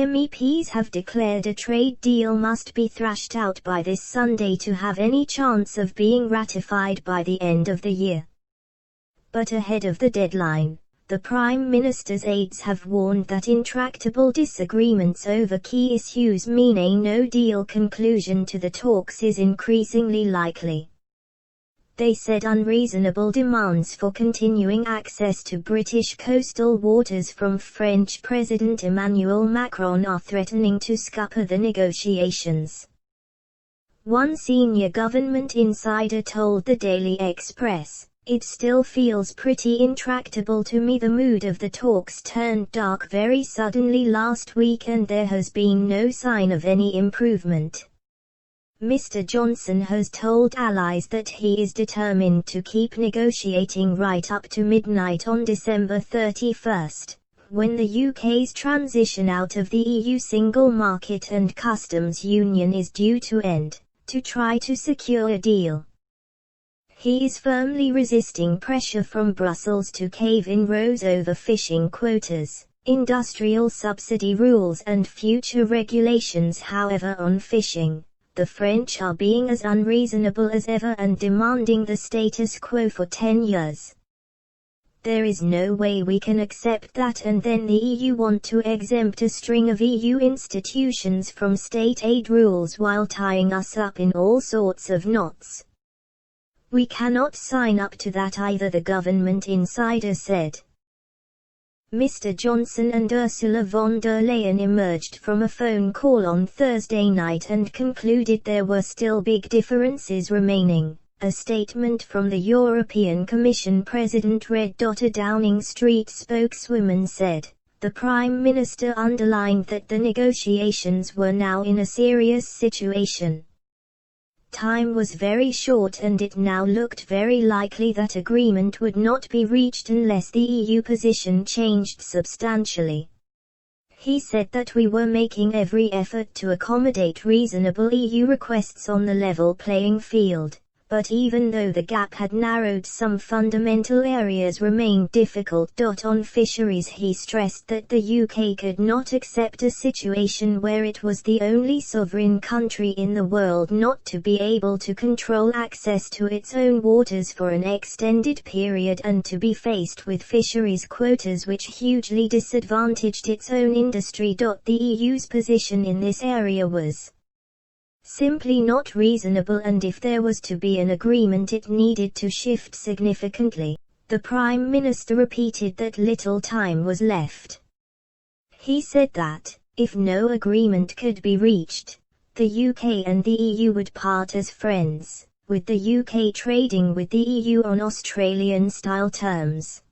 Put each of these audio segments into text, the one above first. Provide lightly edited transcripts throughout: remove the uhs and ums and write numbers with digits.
MEPs have declared a trade deal must be thrashed out by this Sunday to have any chance of being ratified by the end of the year. But ahead of the deadline, the Prime Minister's aides have warned that intractable disagreements over key issues mean a no-deal conclusion to the talks is increasingly likely. They said unreasonable demands for continuing access to British coastal waters from French President Emmanuel Macron are threatening to scupper the negotiations. One senior government insider told the Daily Express, "It still feels pretty intractable to me. The mood of the talks turned dark very suddenly last week and there has been no sign of any improvement." Mr. Johnson has told allies that he is determined to keep negotiating right up to midnight on December 31st, when the UK's transition out of the EU single market and customs union is due to end, to try to secure a deal. He is firmly resisting pressure from Brussels to cave in rows over fishing quotas, industrial subsidy rules and future regulations. However, on fishing, the French are being as unreasonable as ever and demanding the status quo for 10 years. There is no way we can accept that, and then the EU want to exempt a string of EU institutions from state aid rules while tying us up in all sorts of knots. We cannot sign up to that either, the government insider said. Mr. Johnson and Ursula von der Leyen emerged from a phone call on Thursday night and concluded there were still big differences remaining. A statement from the European Commission President read. A Downing Street spokeswoman said, "The Prime Minister underlined that the negotiations were now in a serious situation. Time was very short and it now looked very likely that agreement would not be reached unless the EU position changed substantially. He said that we were making every effort to accommodate reasonable EU requests on the level playing field, but even though the gap had narrowed, some fundamental areas remained difficult. On fisheries, he stressed that the UK could not accept a situation where it was the only sovereign country in the world not to be able to control access to its own waters for an extended period and to be faced with fisheries quotas which hugely disadvantaged its own industry. The EU's position in this area was simply not reasonable, and if there was to be an agreement it needed to shift significantly. The Prime Minister repeated that little time was left. He said that, if no agreement could be reached, the UK and the EU would part as friends, with the UK trading with the EU on Australian-style terms.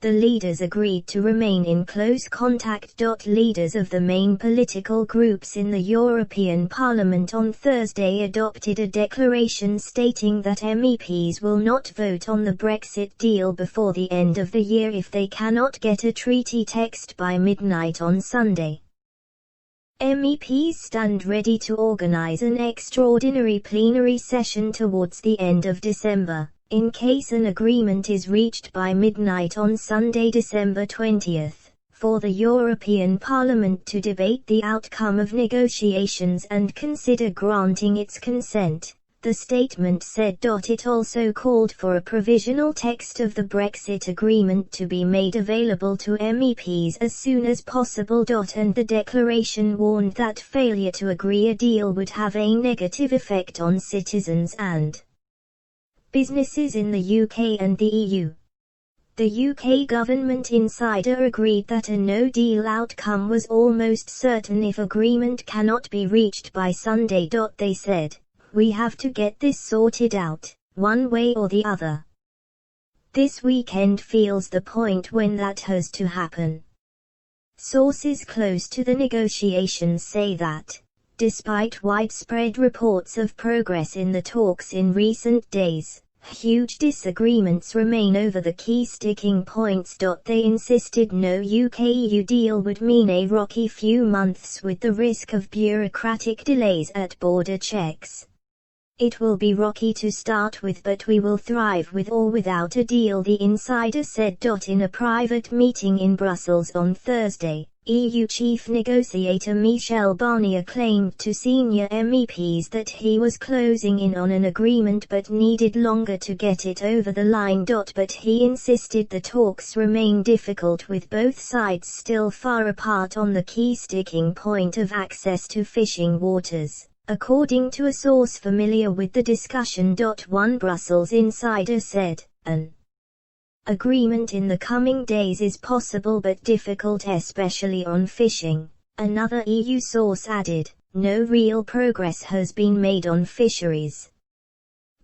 The leaders agreed to remain in close contact. Leaders of the main political groups in the European Parliament on Thursday adopted a declaration stating that MEPs will not vote on the Brexit deal before the end of the year if they cannot get a treaty text by midnight on Sunday. MEPs stand ready to organise an extraordinary plenary session towards the end of December, in case an agreement is reached by midnight on Sunday, December 20th, for the European Parliament to debate the outcome of negotiations and consider granting its consent, the statement said. It also called for a provisional text of the Brexit agreement to be made available to MEPs as soon as possible. And the declaration warned that failure to agree a deal would have a negative effect on citizens and businesses in the UK and the EU. The UK government insider agreed that a no-deal outcome was almost certain if agreement cannot be reached by Sunday. They said, "We have to get this sorted out, one way or the other. This weekend feels the point when that has to happen." Sources close to the negotiations say that, despite widespread reports of progress in the talks in recent days, huge disagreements remain over the key sticking points. They insisted no UK-EU deal would mean a rocky few months with the risk of bureaucratic delays at border checks. "It will be rocky to start with, but we will thrive with or without a deal," the insider said. In a private meeting in Brussels on Thursday, EU chief negotiator Michel Barnier claimed to senior MEPs that he was closing in on an agreement but needed longer to get it over the line. But he insisted the talks remain difficult with both sides still far apart on the key sticking point of access to fishing waters, according to a source familiar with the discussion. One Brussels insider said, "An agreement in the coming days is possible but difficult, especially on fishing." Another EU source added, "No real progress has been made on fisheries."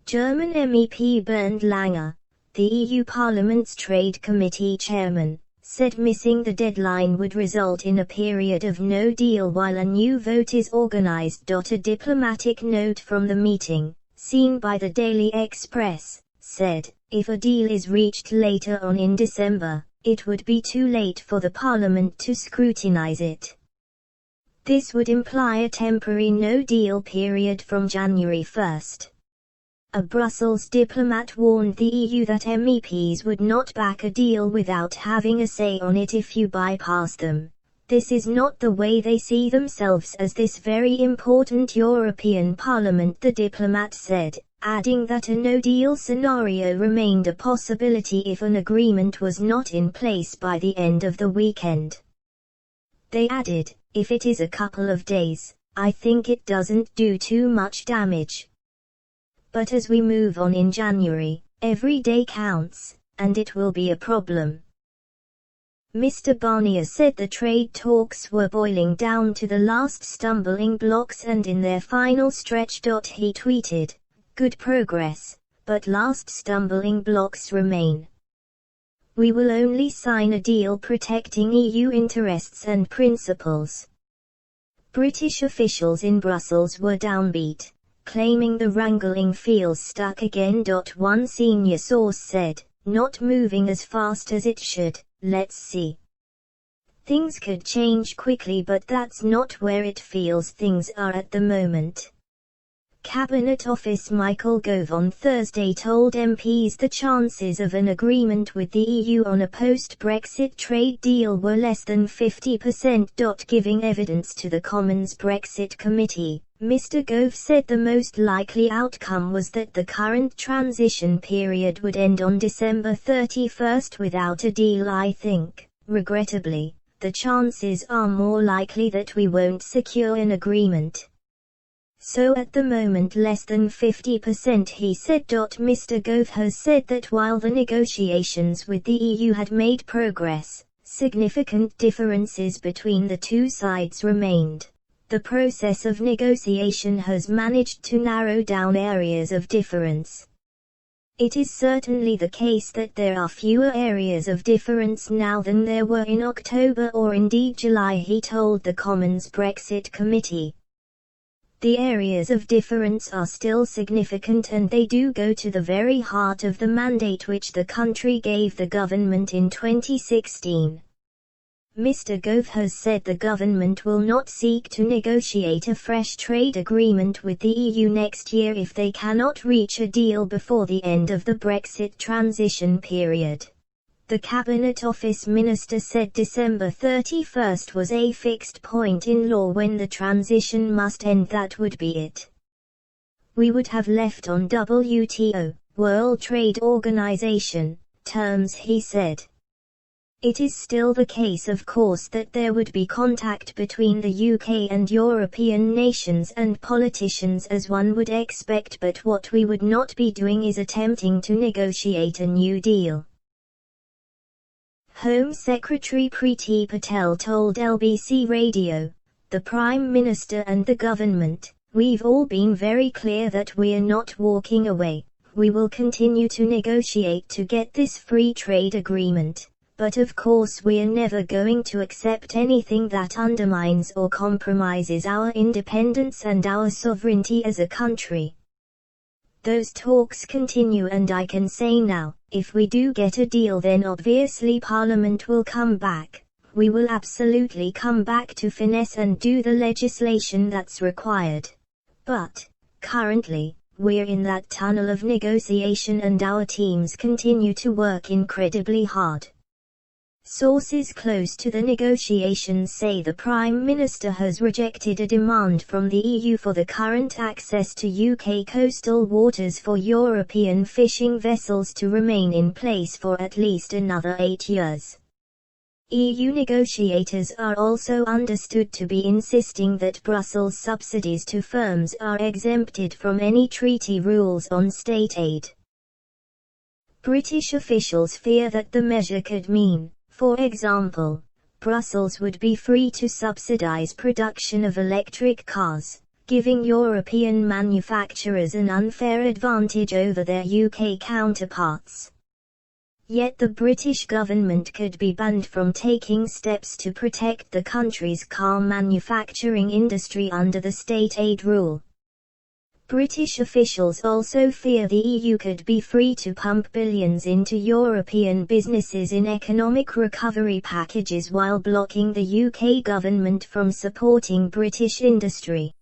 German MEP Bernd Lange, the EU Parliament's Trade Committee chairman, said missing the deadline would result in a period of no deal while a new vote is organized. A diplomatic note from the meeting, seen by the Daily Express, said, if a deal is reached later on in December, it would be too late for the Parliament to scrutinize it. This would imply a temporary no-deal period from January 1st. A Brussels diplomat warned the EU that MEPs would not back a deal without having a say on it if you bypass them. This is not the way they see themselves as this very important European Parliament, the diplomat said, adding that a no-deal scenario remained a possibility if an agreement was not in place by the end of the weekend. They added, if it is a couple of days, I think it doesn't do too much damage. But as we move on in January, every day counts, and it will be a problem. Mr. Barnier said the trade talks were boiling down to the last stumbling blocks and in their final stretch. He tweeted, "Good progress, but last stumbling blocks remain. We will only sign a deal protecting EU interests and principles." British officials in Brussels were downbeat, claiming the wrangling feels stuck again. One senior source said, "Not moving as fast as it should, let's see. Things could change quickly but that's not where it feels things are at the moment." Cabinet Office Michael Gove on Thursday told MPs the chances of an agreement with the EU on a post-Brexit trade deal were less than 50%. Giving evidence to the Commons Brexit Committee, Mr. Gove said the most likely outcome was that the current transition period would end on December 31st without a deal. "I think, regrettably, the chances are more likely that we won't secure an agreement. So at the moment less than 50%, he said. Mr. Gove has said that while the negotiations with the EU had made progress, significant differences between the two sides remained. The process of negotiation has managed to narrow down areas of difference. It is certainly the case that there are fewer areas of difference now than there were in October or indeed July," he told the Commons Brexit Committee. "The areas of difference are still significant and they do go to the very heart of the mandate which the country gave the government in 2016. Mr. Gove has said the government will not seek to negotiate a fresh trade agreement with the EU next year if they cannot reach a deal before the end of the Brexit transition period. The Cabinet Office Minister said December 31st was a fixed point in law when the transition must end. That would be it. We would have left on WTO, World Trade Organization, terms, he said. It is still the case, of course, that there would be contact between the UK and European nations and politicians as one would expect, but what we would not be doing is attempting to negotiate a new deal." Home Secretary Priti Patel told LBC Radio, "The Prime Minister and the government, we've all been very clear that we're not walking away. We will continue to negotiate to get this free trade agreement. But of course we're never going to accept anything that undermines or compromises our independence and our sovereignty as a country. Those talks continue and I can say now, if we do get a deal then obviously Parliament will come back. We will absolutely come back to finesse and do the legislation that's required. But, currently, we're in that tunnel of negotiation and our teams continue to work incredibly hard." Sources close to the negotiations say the Prime Minister has rejected a demand from the EU for the current access to UK coastal waters for European fishing vessels to remain in place for at least another 8 years. EU negotiators are also understood to be insisting that Brussels subsidies to firms are exempted from any treaty rules on state aid. British officials fear that the measure could mean, for example, Brussels would be free to subsidize production of electric cars, giving European manufacturers an unfair advantage over their UK counterparts. Yet the British government could be banned from taking steps to protect the country's car manufacturing industry under the state aid rule. British officials also fear the EU could be free to pump billions into European businesses in economic recovery packages while blocking the UK government from supporting British industry.